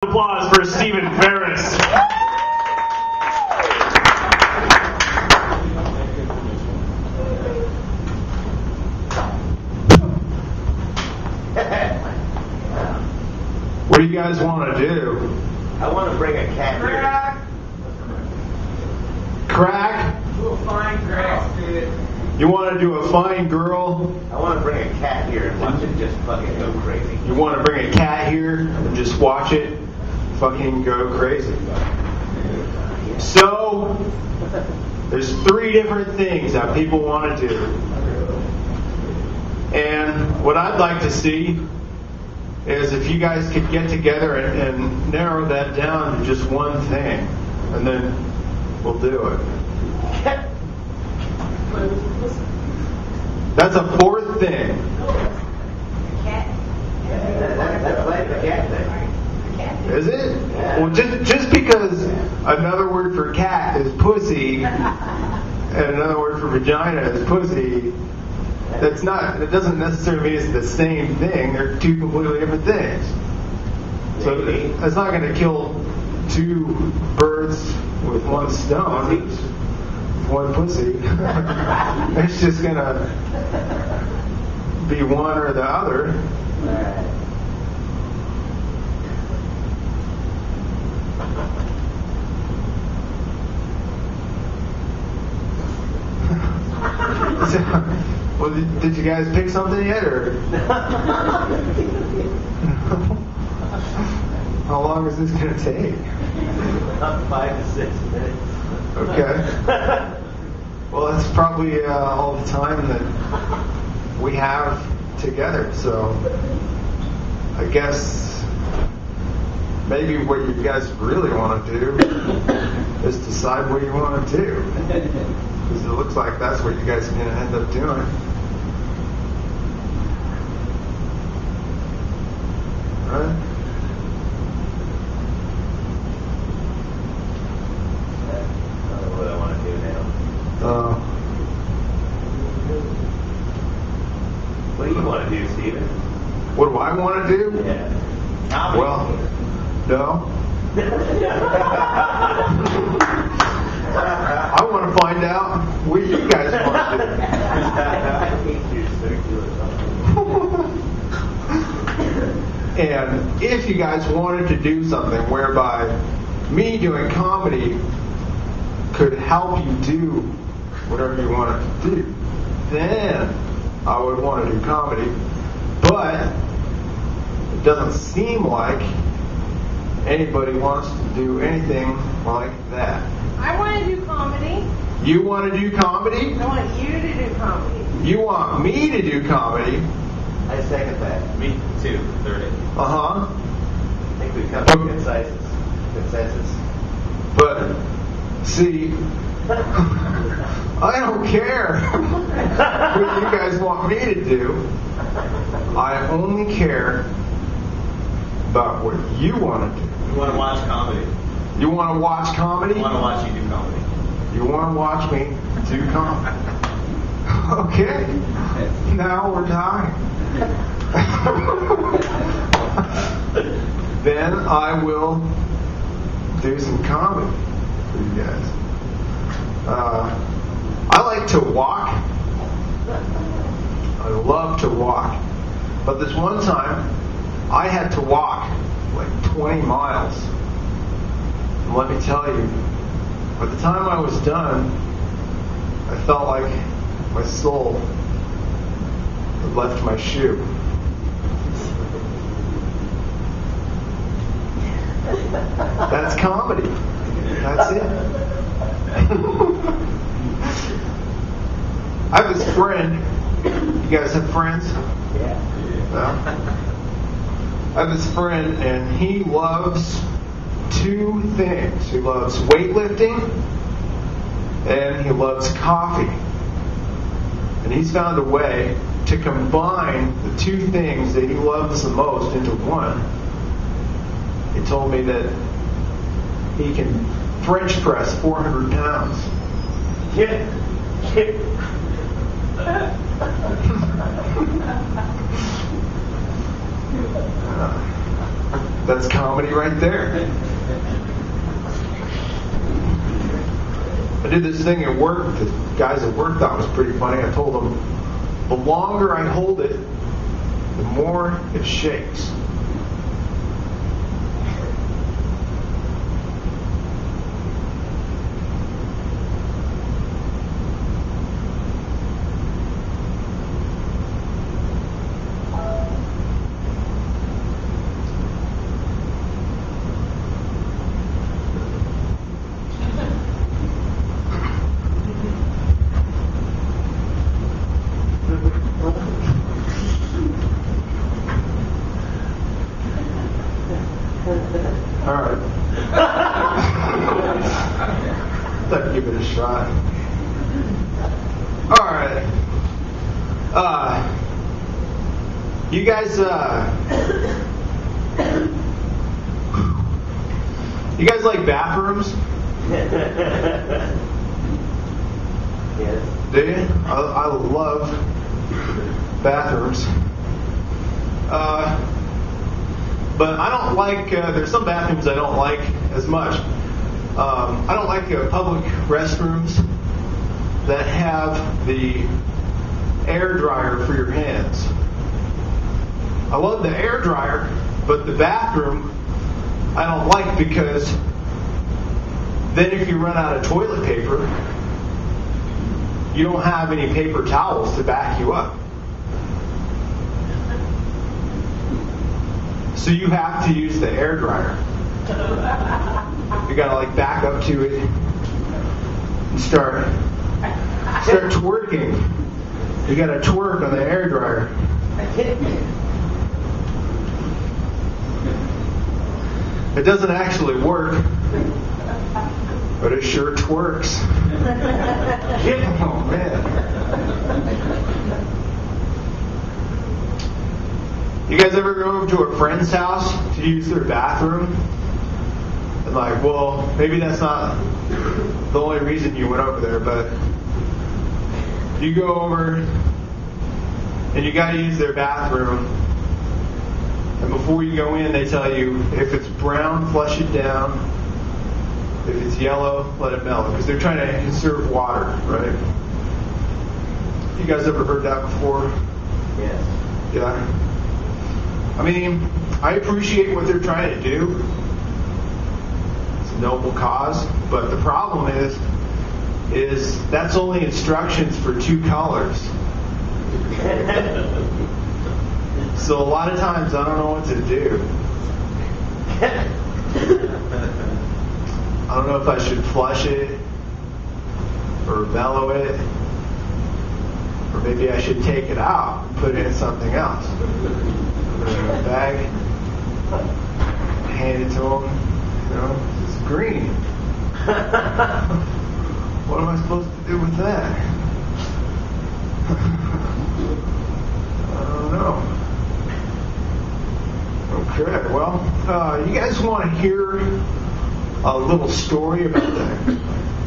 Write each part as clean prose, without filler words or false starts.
Applause for Stephen Ferris. What do you guys want to do? I want to bring a cat here. Crack? Do a fine grass, dude. You want to do a fine girl? I want to bring a cat here and watch it just fucking go crazy. You want to bring a cat here and just watch it fucking go crazy? So, there's 3 different things that people want to do. And what I'd like to see is if you guys could get together and narrow that down to just one thing. And then we'll do it. That's a 4th thing. That's like the cat thing. Is it? Well, just because another word for cat is pussy and another word for vagina is pussy, that doesn't necessarily mean it's the same thing. They're 2 completely different things. So it's not going to kill 2 birds with 1 stone. It's 1 pussy. It's just going to be one or the other. Well, did you guys pick something yet, or how long is this going to take? About 5 to 6 minutes. Okay. Well, that's probably all the time that we have together. So I guess maybe what you guys really want to do is decide what you want to do. Because it looks like that's what you guys are going to end up doing. Right? I don't know what I want to do now. What do you want to do, Stephen? What do I want to do? Yeah. Comedy. Well, no. I want to find out what you guys want to do. And if you guys wanted to do something whereby me doing comedy could help you do whatever you wanted to do, then I would want to do comedy. But it doesn't seem like anybody wants to do anything like that. I want to do comedy. You want to do comedy? I want you to do comedy. You want me to do comedy? I second that. Me too, 30. Uh-huh. I think we've come to consensus. But, see, I don't care what you guys want me to do. I only care about what you want to do. We want to watch comedy. You want to watch comedy? We want to watch you do comedy. You want to watch me do comedy? Okay. Now we're talking. Then I will do some comedy for you guys. I like to walk. I love to walk. But this one time, I had to walk like 20 miles. And let me tell you, by the time I was done, I felt like my soul had left my shoe. That's comedy. That's it. I have this friend. You guys have friends? Yeah. I have this friend, and he loves 2 things. He loves weightlifting, and he loves coffee. And he's found a way to combine the 2 things that he loves the most into one. He told me that he can French press 400 pounds. That's comedy right there. I did this thing at work that guys at work thought was pretty funny. I told them, the longer I hold it, the more it shakes. All right. Let's give it a shot. All right. You guys, you guys like bathrooms? Yes. Do you? I love bathrooms. But I don't like, there's some bathrooms I don't like as much. I don't like public restrooms that have the air dryer for your hands. I love the air dryer, but the bathroom I don't like because then if you run out of toilet paper, you don't have any paper towels to back you up. So you have to use the air dryer. You gotta like back up to it and start twerking. You gotta twerk on the air dryer. It doesn't actually work, but it sure twerks. Oh man. You guys ever go over to a friend's house to use their bathroom? And like, well, maybe that's not the only reason you went over there, but you go over and you got to use their bathroom. And before you go in, they tell you if it's brown, flush it down. If it's yellow, let it melt. Because they're trying to conserve water, right? You guys ever heard that before? Yes. Yeah. I mean, I appreciate what they're trying to do. It's a noble cause, but the problem is that's only instructions for 2 colors. So a lot of times I don't know what to do. I don't know if I should flush it or mellow it, or maybe I should take it out and put it in something else. Put it in a bag, hand it to them. You know, it's green. What am I supposed to do with that? I don't know. Okay, well, you guys want to hear a little story about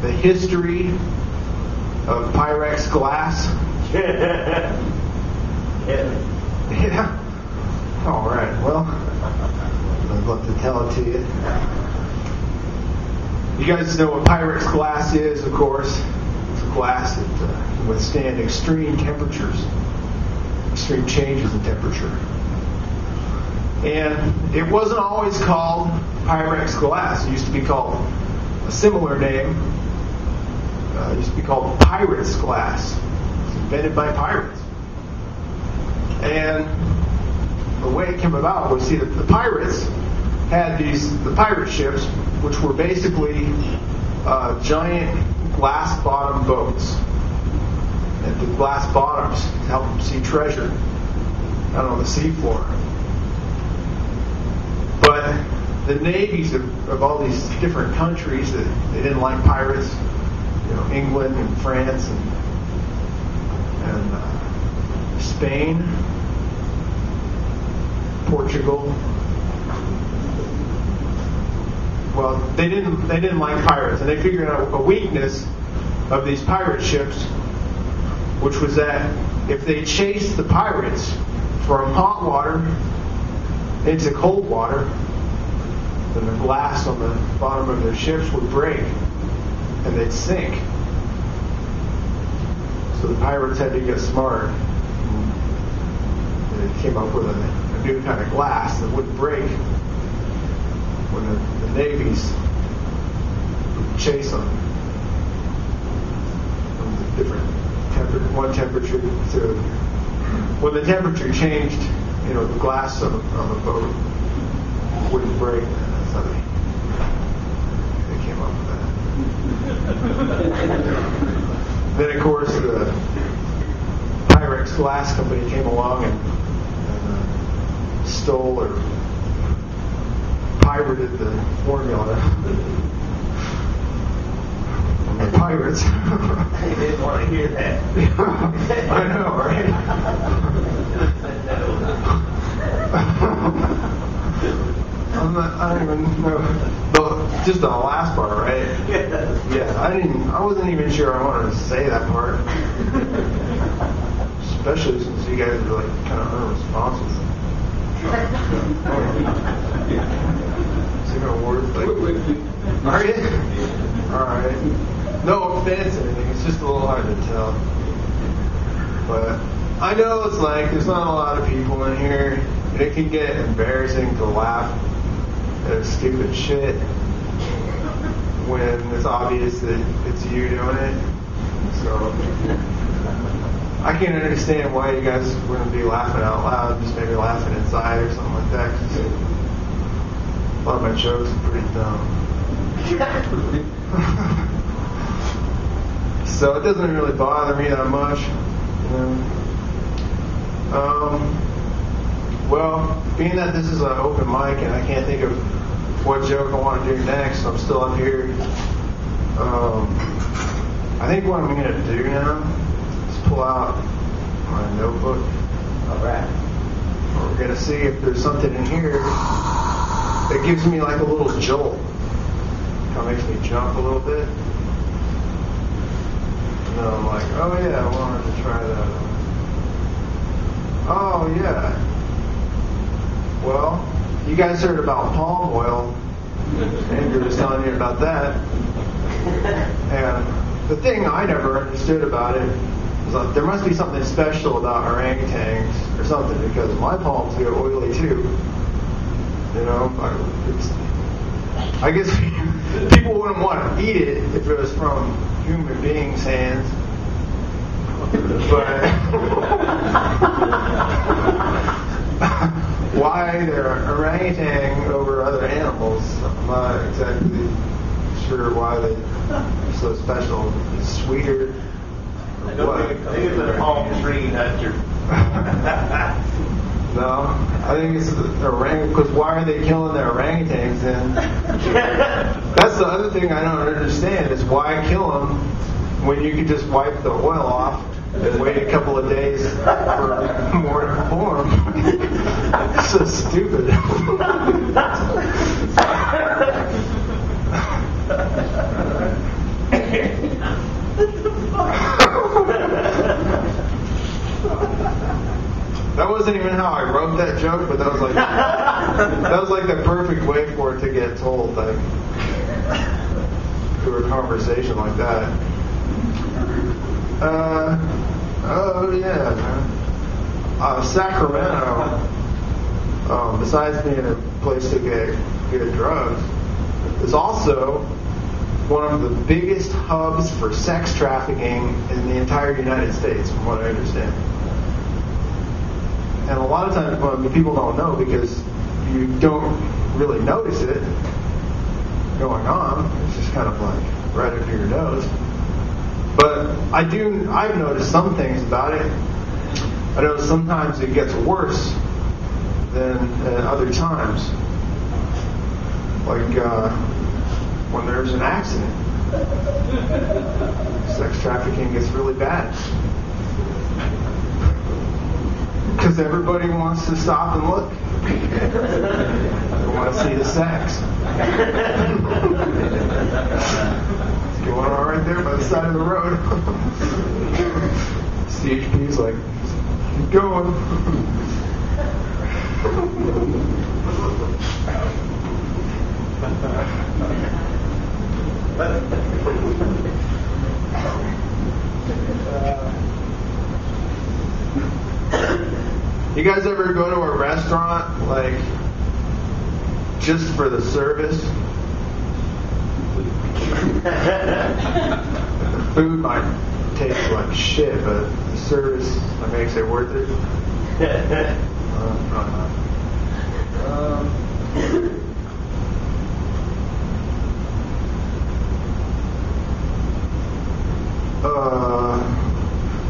the history of Pyrex Glass? Yeah? All right, well, I'd love to tell it to you. You guys know what Pyrex Glass is, of course. It's a glass that can withstand extreme temperatures, extreme changes in temperature. And it wasn't always called Pyrex Glass. It used to be called a similar name. It used to be called Pyrex Glass. It was invented by pirates. And the way it came about was, see, the pirates had the pirate ships, which were basically giant glass-bottom boats. And the glass bottoms helped them see treasure out on the seafloor. But the navies of all these different countries that they didn't like pirates, you know, England and France and Spain, Portugal. Well, they didn't like pirates, and they figured out a weakness of these pirate ships, which was that if they chased the pirates from hot water into cold water, then the glass on the bottom of their ships would break and they'd sink. So the pirates had to get smart. They came up with a new kind of glass that wouldn't break when the navies would chase them from the different temperature to when the temperature changed, the glass on the boat wouldn't break. That's how they came up with that. Then, of course, the Pyrex Glass company came along and stole or pirated the formula from the pirates. You didn't want to hear that. I know, right? I don't even know. Just the last part, right? Yeah. I wasn't even sure I wanted to say that part. Especially since you guys are like kind of unresponsive. Is it gonna work? Are you? Alright. No offense or anything, it's just a little hard to tell. But I know it's like there's not a lot of people in here, and it can get embarrassing to laugh at stupid shit when it's obvious that it's you doing it. So I can't understand why you guys wouldn't be laughing out loud, just maybe laughing inside or something like that. 'Cause a lot of my jokes are pretty dumb. So it doesn't really bother me that much. Well, being that this is an open mic and I can't think of what joke I want to do next, I'm still up here. I think what I'm going to do now is pull out my notebook. All right. We're going to see if there's something in here that gives me like a little jolt. Kind of makes me jump a little bit. And then I'm like, oh yeah, I wanted to try that. Oh yeah. Well, you guys heard about palm oil. Andrew was telling me about that. And the thing I never understood about it was like there must be something special about orangutans or something because my palms get oily too. I guess people wouldn't want to eat it if it was from human beings' hands. But why they're orangutan over other animals, I'm not exactly sure why they're so special. It's sweeter. I think it's a palm tree nectar. No, I think it's orangutan. Because why are they killing the orangutans then? That's the other thing I don't understand is why kill them when you could just wipe the oil off and wait a couple of days for more to form. It's so stupid. That wasn't even how I wrote that joke, but that was like the perfect way for it to get told, like through a conversation like that. Oh yeah, Sacramento. Besides being a place to get good drugs, is also one of the biggest hubs for sex trafficking in the entire United States, from what I understand. And a lot of times people don't know because you don't really notice it going on. It's just kind of like right under your nose. But I've noticed some things about it. I know sometimes it gets worse than other times. Like when there's an accident. Sex trafficking gets really bad. Because everybody wants to stop and look. They want to see the sex. It's going on right there by the side of the road. CHP's like, keep going. You guys ever go to a restaurant, like, just for the service? The food might taste like shit, but the service that makes it worth it. Probably not.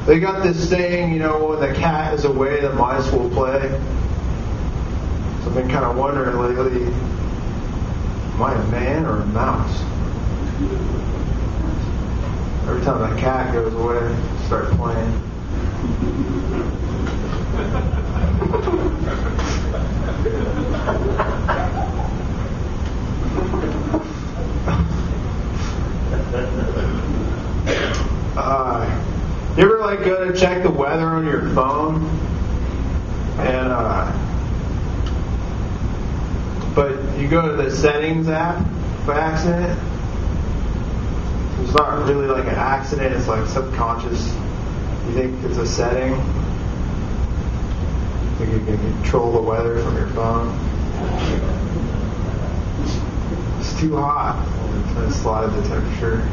They got this saying, you know, when the cat is away, the mice will play. So I've been kind of wondering lately, am I a man or a mouse? Every time that cat goes away, I start playing. You ever like go to check the weather on your phone, and but you go to the settings app by accident? It's not really like an accident, it's like subconscious. You think it's a setting. You think you can control the weather from your phone. It's too hot. I'm trying to slide the temperature.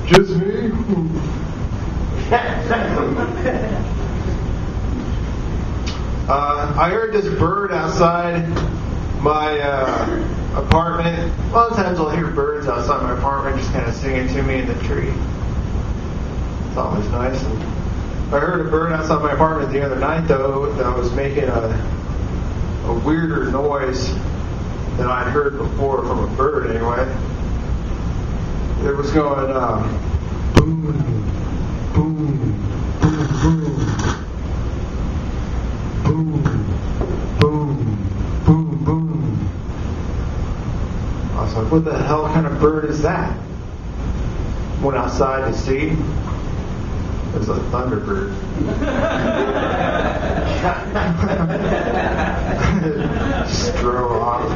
Just me? I heard this bird outside my apartment. A lot of times I'll hear birds outside my apartment just kind of singing to me in the tree. It's always nice. And I heard a bird outside my apartment the other night, though, that was making a weirder noise than I'd heard before from a bird, anyway. It was going boom, boom, boom, boom, boom, boom, boom, boom. I was like, what the hell kind of bird is that? Went outside to see. It was a thunderbird. Just drove off.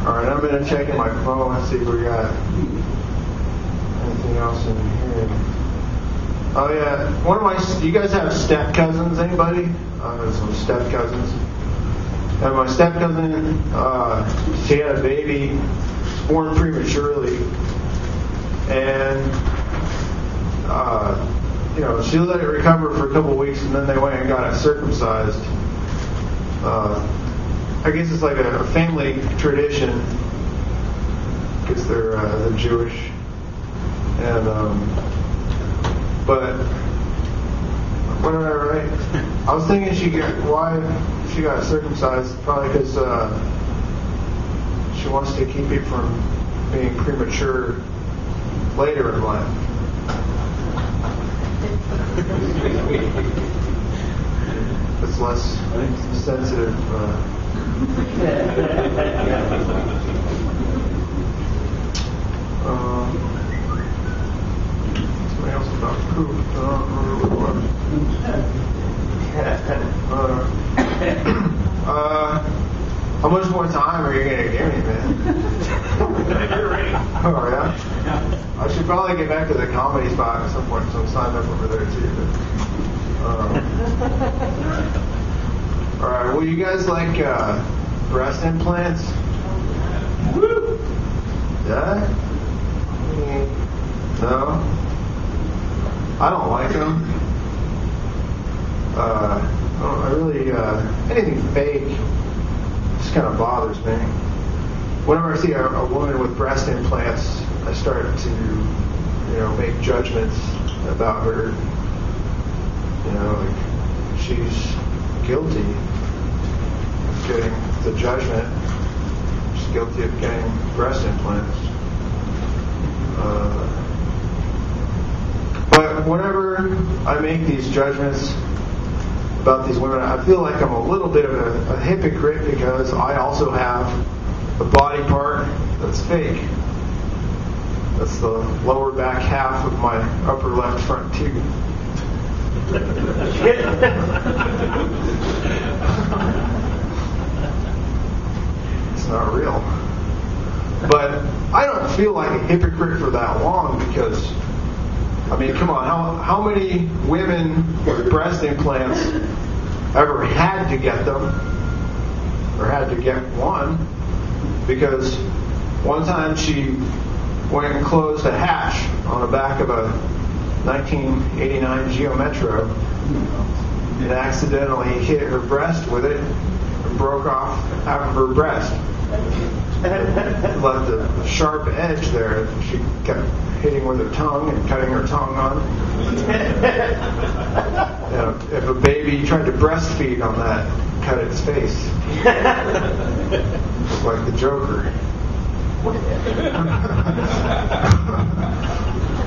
Alright, I'm going to check in my phone and see if we got anything else in here. Oh yeah, do you guys have step cousins, anybody? Some step cousins. And my step cousin, she had a baby, born prematurely. And, you know, she let it recover for a couple of weeks and then they went and got it circumcised. I guess it's like a family tradition because they're Jewish, and but what did I write? I was thinking why she got circumcised, probably because she wants to keep it from being premature later in life. It's less sensitive. Something else about poop. I don't remember what it was. How much more time are you going to give me, man? You're ready. Oh, yeah? I should probably get back to the comedy spot at some point, so I'm signed up over there, too. But, alright, well, you guys like breast implants? Woo! Yeah? No? I don't like them. I really, anything fake just kind of bothers me. Whenever I see a woman with breast implants, I start to, make judgments about her. Like she's guilty of getting the judgment. She's guilty of getting breast implants. But whenever I make these judgments about these women, I feel like I'm a little bit of a hypocrite because I also have a body part that's fake. That's the lower back half of my upper left front tooth. feel like a hypocrite for that long because, I mean, come on, how many women with breast implants ever had to get them or had to get one? Because one time she went and closed a hatch on the back of a 1989 Geo Metro and accidentally hit her breast with it and broke off half of her breast. Left a sharp edge there. She kept hitting with her tongue and cutting her tongue on. If a baby tried to breastfeed on that, cut its face. Just like the Joker.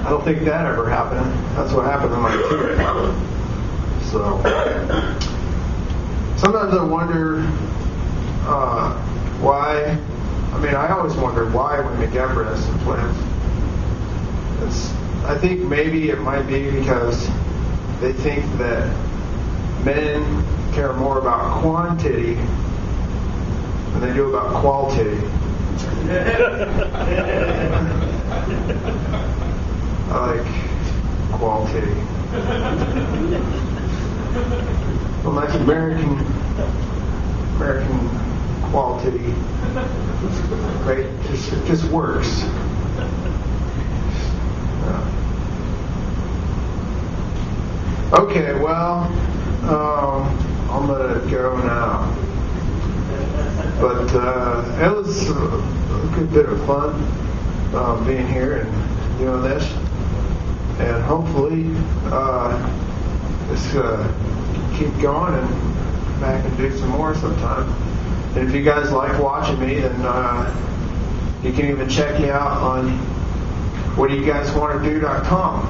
I don't think that ever happened. That's what happened to my kid. So sometimes I wonder why. I mean, I always wonder why women get breast implants. I think maybe it might be because they think that men care more about quantity than they do about quality. I like quality. Well, that's American quality. Right? It just works. Okay, well, I'm gonna go now. But it was a good bit of fun being here and doing this, and hopefully this keep going and come back and do some more sometime. And if you guys like watching me, then you can even check me out on whatdoyougguyswantto.com.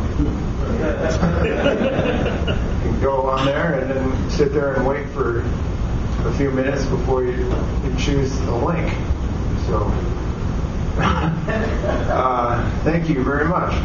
You can go on there and then sit there and wait for a few minutes before you choose the link. So, thank you very much.